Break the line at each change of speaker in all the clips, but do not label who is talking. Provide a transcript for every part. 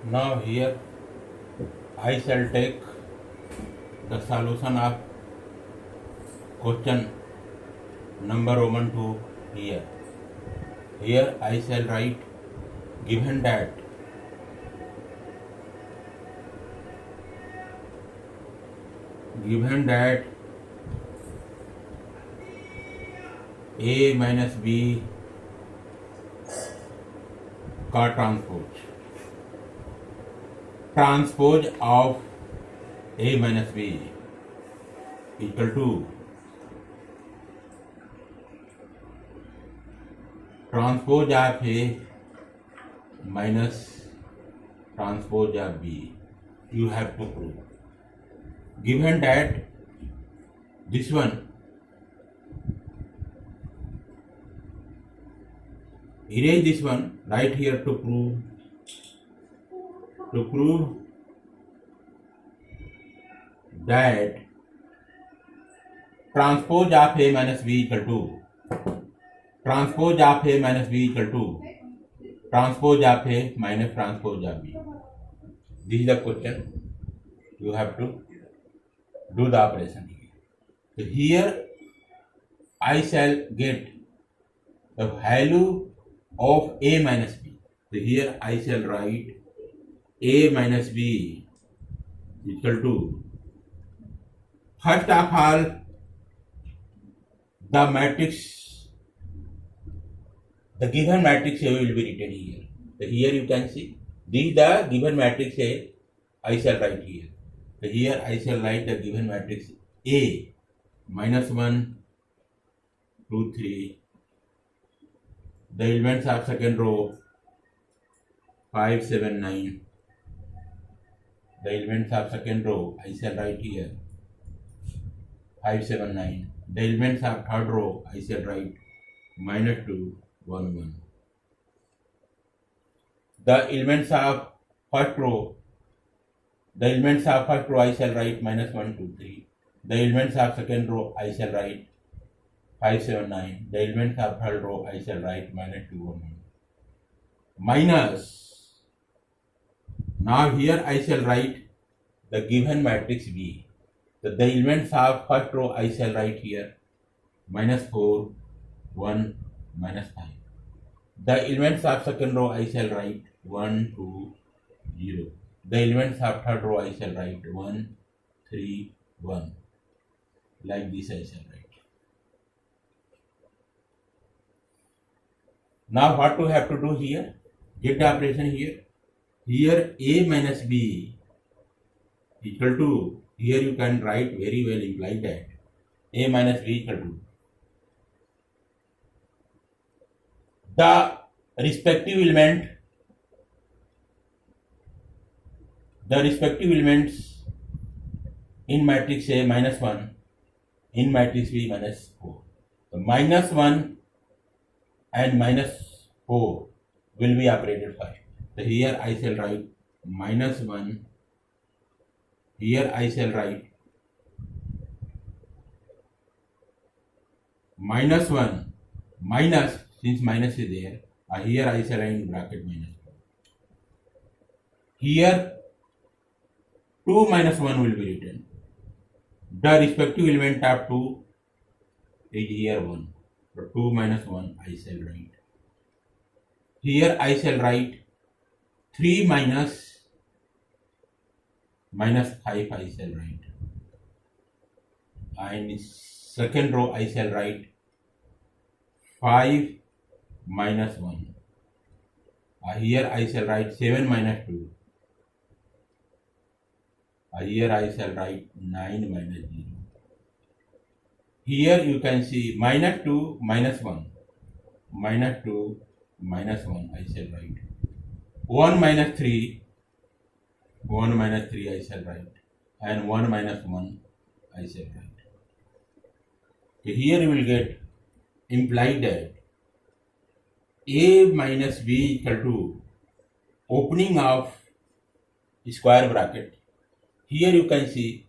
Now here I shall take the solution of question number 1 to here. Here I shall write given that A minus B का transpose of A minus B equal to transpose of A minus transpose of B. You have to prove. Given that this one erase this one, write here to prove that transpose of A minus B equal to transpose of A minus B equal to transpose of A minus transpose of B. This is the question. You have to do the operation here. So here I shall get the value of A minus B. So here I shall write A minus B equal to, first of all, the matrix, the given matrix A will be written here. So here you can see, this is the given matrix A I shall write here. So here I shall write the given matrix A minus 1, 2, 3. The elements of second row 5, 7, 9. The elements of second row I shall write here 5, 7, 9. The elements of third row I shall write minus 2, 1, 1. The elements of first row I shall write minus 1, 2, 3. The elements of second row I shall write 5, 7, 9. The elements of third row I shall write minus 2, 1, 1. Minus. Now here I shall write the given matrix B. So the elements of first row I shall write here minus 4, 1, minus 5. The elements of second row I shall write 1, 2, 0. The elements of third row I shall write 1, 3, 1. Like this I shall write. Now what we have to do here? Get the operation here. Here A minus B equal to, here you can write very well imply that A minus B equal to the respective elements in matrix A minus 1, in matrix B minus 4. So minus 1 and minus 4 will be operated first. So here I shall write minus 1. Here I shall write minus 1, minus, since minus is there, here I shall write in bracket minus 1. Here 2 minus 1 will be written. The respective element of 2 is here 1. So 2 minus 1 I shall write. Here I shall write 3 minus 5 I shall write. And second row I shall write 5 minus 1. Here I shall write 7 minus 2. Here I shall write 9 minus 0. Here you can see minus 2 minus 1. Minus 2 minus 1 I shall write. 1 minus 3. 1 minus 3 I shall write. And 1 minus 1 I shall write. So here you will get implied that A minus B equal to opening of square bracket. Here you can see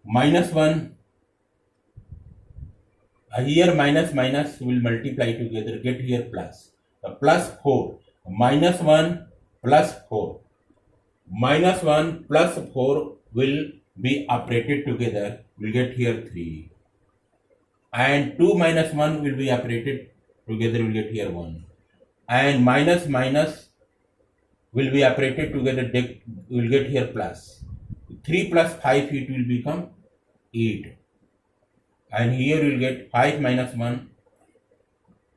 minus 1. Here minus will multiply together, get here plus. Plus 4. Minus 1 plus 4. minus 1 plus 4 will be operated together, we'll get here 3. And 2 minus 1 will be operated together, we'll get here 1. And minus minus will be operated together, we'll get here plus. 3 plus 5, it will become 8. And here you will get 5 minus 1,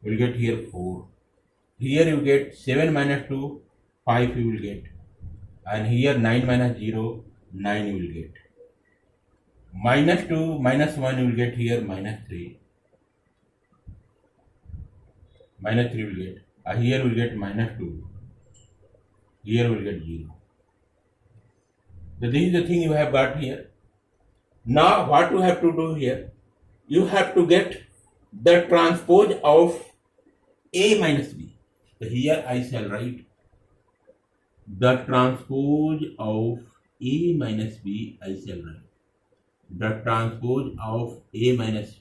will get here 4. Here you get 7 minus 2, 5 you will get. And here 9 minus 0, 9 you will get. Minus 2 minus 1 you will get here minus 3. Minus 3 will get. Here we will get minus 2. Here we will get 0. So this is the thing you have got here. Now what you have to do here? You have to get the transpose of A minus B. So here I shall write the transpose of A minus B, I shall write. The transpose of A minus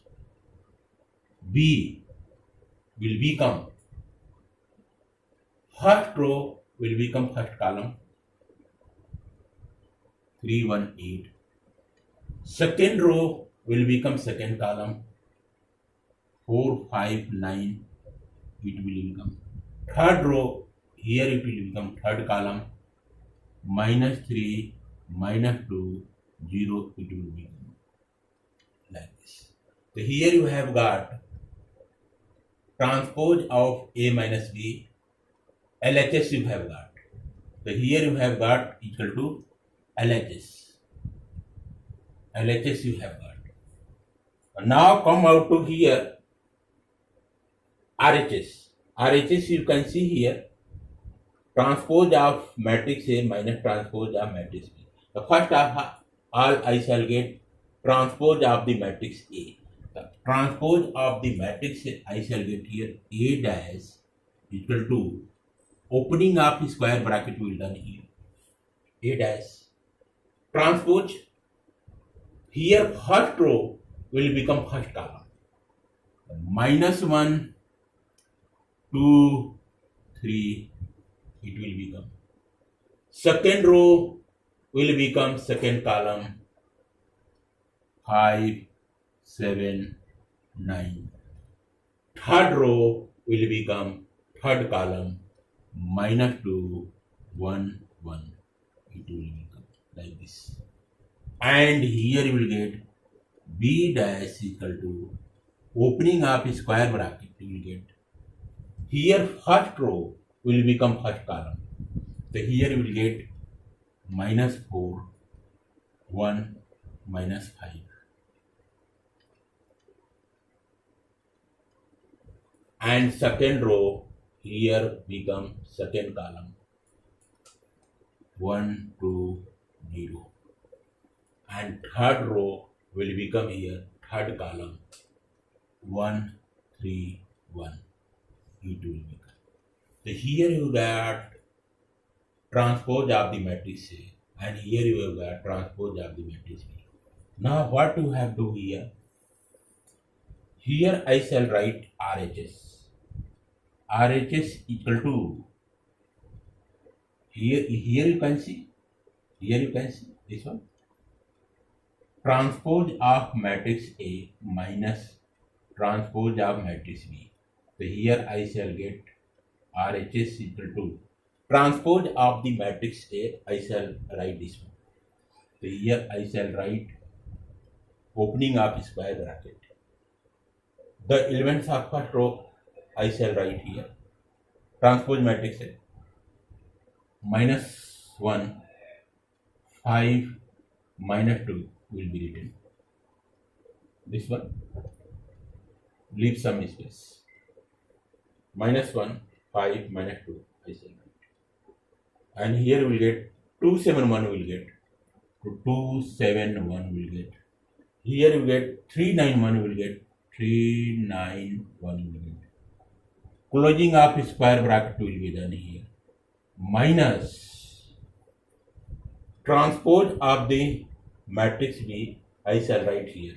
B will become, first row will become first column, 3, 1, 8. Second row will become second column, 4, 5, 9, it will become. Third row, here it will become third column, minus 3, minus 2, 0, it will become like this. So here you have got transpose of A minus B, LHS you have got. So here you have got equal to LHS. LHS you have got. Now come out to here RHS. RHS you can see here transpose of matrix A minus transpose of matrix B. The first of all I shall get transpose of the matrix A. The transpose of the matrix A I shall get here A dash equal to opening of square bracket will done here. A dash transpose, here first row will become first column. Minus 1, 2, 3, it will become. Second row will become second column, 5, 7, 9. Third row will become third column, minus 2, 1, 1. It will become like this. And here you will get B dash equal to opening up square bracket, you will get. Here first row will become first column. So here you will get minus 4, 1, minus 5. And second row here become second column, 1, 2, 0. And third row will become here third column, 1, 3, 1. It will become. So here you got transpose of the matrix A, and here you have got transpose of the matrix B. Now what you have to do here? Here I shall write RHS. RHS equal to, here you can see this one, transpose of matrix A minus transpose of matrix B. So here I shall get RHS equal to transpose of the matrix A, I shall write this one. So here I shall write opening of square bracket. The elements of first row I shall write here. Transpose matrix A. Minus 1, 5, minus 2 will be written. This one. Leave some space. Minus 1, 5, minus 2 I shall write. And here we will get 2, 7, 1 will get. 2, 7, 1 will get. Here you get 3, 9, 1 will get. 3, 9, 1 will get. Closing of square bracket will be done here. Minus transpose of the matrix B, I shall write here.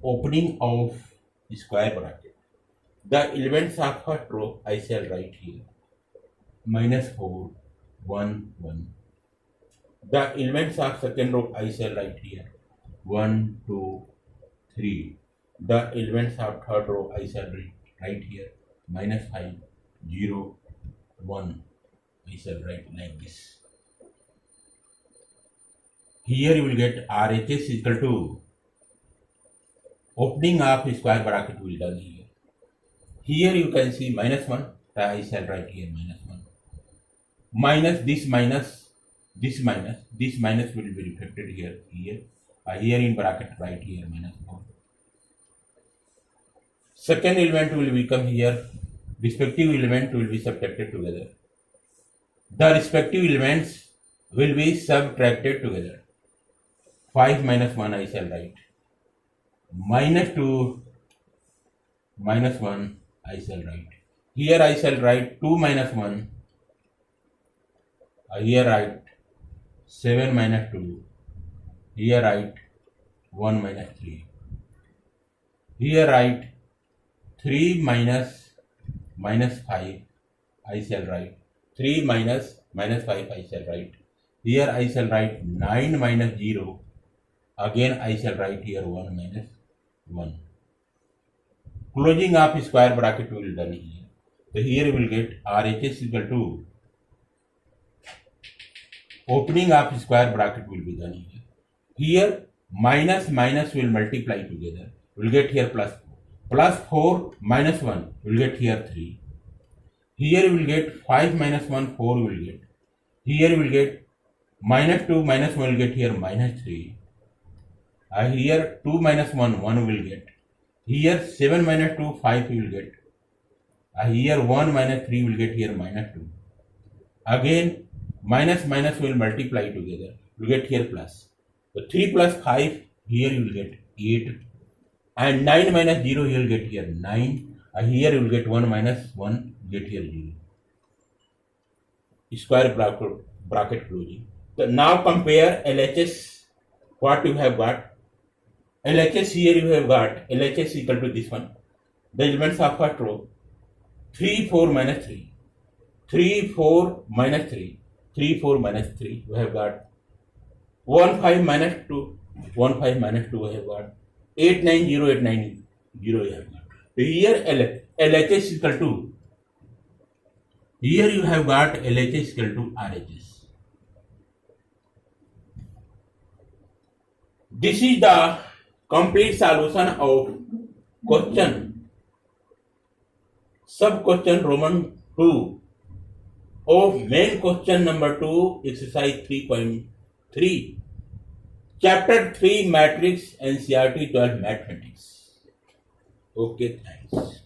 Opening of square bracket. The elements of first row I shall write here. Minus 4, 1, 1. The elements of second row I shall write here 1, 2, 3. The elements of third row I shall write here -5, 0, 1. I shall write like this. Here you will get RHS equal to opening of square bracket will be done here. Here you can see -1. I shall write here -1. Minus this minus will be reflected here. Here in bracket write here -4. Second element will become here. Respective element will be subtracted together. The respective elements will be subtracted together. 5 minus 1 I shall write. -2 minus 1 I shall write. Here I shall write 2 minus 1. Here write 7 minus 2. Here write 1 minus 3. Here write 3 minus 5 I shall write. 3 minus 5 I shall write. Here I shall write 9 minus 0. Again I shall write here 1 minus 1. Closing of square bracket will be done here. So here we will get RHS equal to opening of square bracket will be done here. Here minus will multiply together. We will get here plus 4. Plus 4 minus 1 will get here 3. Here we will get 5 minus 1, 4 will get. Here we will get -2 minus 1 will get here -3. Here 2 minus 1, 1 will get. Here 7 minus 2, 5 will get. Here 1 minus 3 will get here -2. Again minus will multiply together. You get here plus. So 3 plus 5 here you will get 8. And 9 minus 0 you will get here 9. Here you will get 1 minus 1 get here 0. Square bracket closing. So now compare LHS. What you have got? LHS here you have got LHS equal to this one. The elements of first row 3, 4 minus 3. 3, 4 minus 3. 3, 4 minus 3. We have got 1, 5 minus 2. 1, 5 minus 2 we have got 8, 9, 0, 8, 9, 0 you have got. So here LHS equal to, here you have got LHS equal to RHS. This is the complete solution of question, sub question Roman 2 of main question number 2, exercise 3.3, chapter 3 matrix, NCERT 12 mathematics. Okay, thanks.